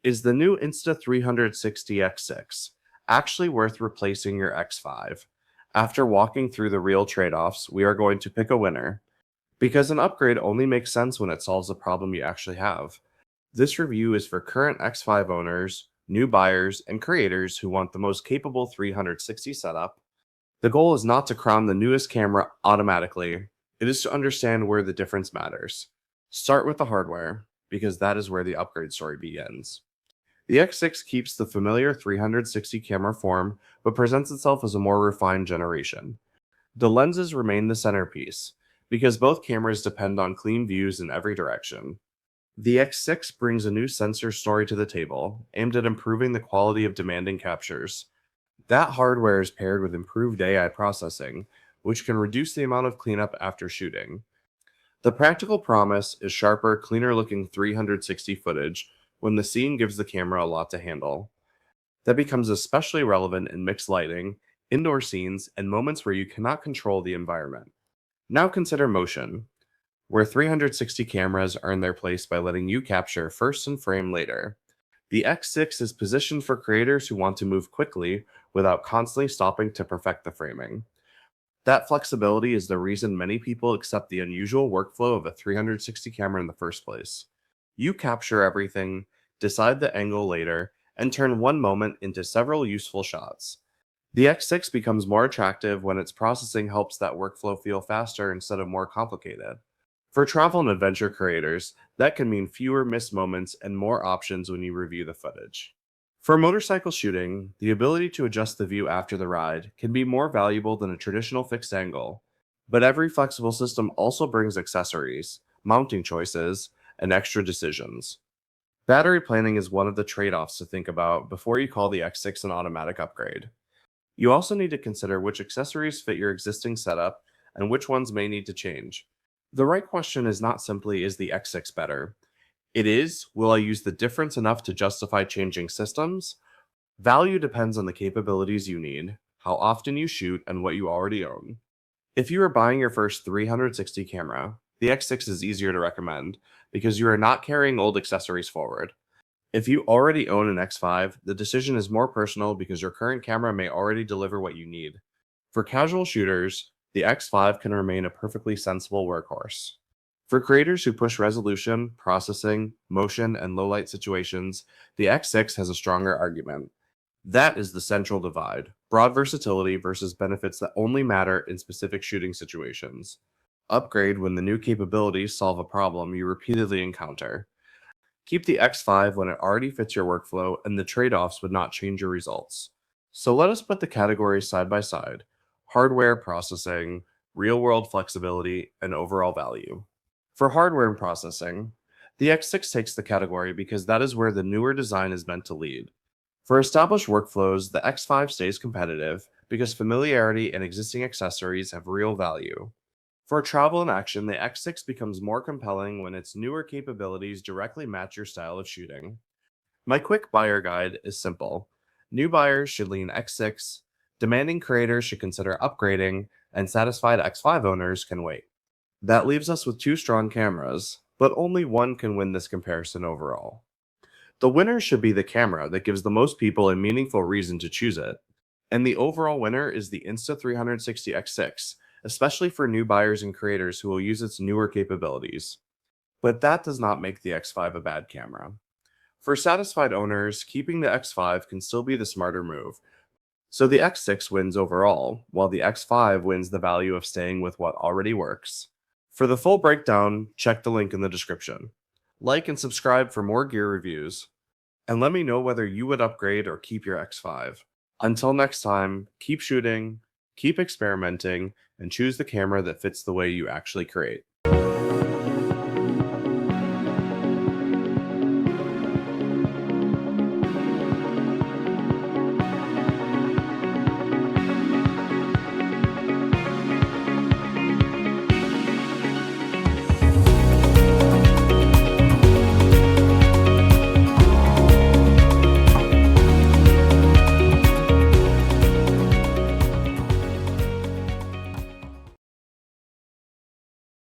Is the new Insta360 X6 actually worth replacing your X5? After walking through the real trade offs, we are going to pick a winner. Because an upgrade only makes sense when it solves a problem you actually have. This review is for current X5 owners, new buyers, and creators who want the most capable 360 setup. The goal is not to crown the newest camera automatically, it is to understand where the difference matters. Start with the hardware, because that is where the upgrade story begins. The X6 keeps the familiar 360 camera form, but presents itself as a more refined generation. The lenses remain the centerpiece, because both cameras depend on clean views in every direction. The X6 brings a new sensor story to the table, aimed at improving the quality of demanding captures. That hardware is paired with improved AI processing, which can reduce the amount of cleanup after shooting. The practical promise is sharper, cleaner looking 360 footage when the scene gives the camera a lot to handle. That becomes especially relevant in mixed lighting, indoor scenes, and moments where you cannot control the environment. Now consider motion, where 360 cameras earn their place by letting you capture first and frame later. The X6 is positioned for creators who want to move quickly without constantly stopping to perfect the framing. That flexibility is the reason many people accept the unusual workflow of a 360 camera in the first place. You capture everything, decide the angle later, and turn one moment into several useful shots. The X6 becomes more attractive when its processing helps that workflow feel faster instead of more complicated. For travel and adventure creators, that can mean fewer missed moments and more options when you review the footage. For motorcycle shooting, the ability to adjust the view after the ride can be more valuable than a traditional fixed angle. But every flexible system also brings accessories, mounting choices, and extra decisions. Battery planning is one of the trade offs to think about before you call the X6 an automatic upgrade. You also need to consider which accessories fit your existing setup and which ones may need to change. The right question is not simply, is the X6 better? It is, will I use the difference enough to justify changing systems? Value depends on the capabilities you need, how often you shoot, and what you already own. If you are buying your first 360 camera, the X6 is easier to recommend because you are not carrying old accessories forward. If you already own an X5, the decision is more personal because your current camera may already deliver what you need. For casual shooters, the X5 can remain a perfectly sensible workhorse. For creators who push resolution, processing, motion, and low light situations, the X6 has a stronger argument. That is the central divide, broad versatility versus benefits that only matter in specific shooting situations. Upgrade when the new capabilities solve a problem you repeatedly encounter. Keep the X5 when it already fits your workflow and the trade offs would not change your results. So let us put the categories side by side: hardware, processing, real world flexibility, and overall value. For hardware and processing, the X6 takes the category because that is where the newer design is meant to lead. For established workflows, the X5 stays competitive because familiarity and existing accessories have real value. For travel and action, the X6 becomes more compelling when its newer capabilities directly match your style of shooting. My quick buyer guide is simple. New buyers should lean X6, demanding creators should consider upgrading, and satisfied X5 owners can wait. That leaves us with two strong cameras, but only one can win this comparison overall. The winner should be the camera that gives the most people a meaningful reason to choose it. And the overall winner is the Insta360 X6, especially for new buyers and creators who will use its newer capabilities. But that does not make the X5 a bad camera. For satisfied owners, keeping the X5 can still be the smarter move. So the X6 wins overall, while the X5 wins the value of staying with what already works. For the full breakdown, check the link in the description. Like and subscribe for more gear reviews, and let me know whether you would upgrade or keep your X5. Until next time, keep shooting, keep experimenting, and choose the camera that fits the way you actually create.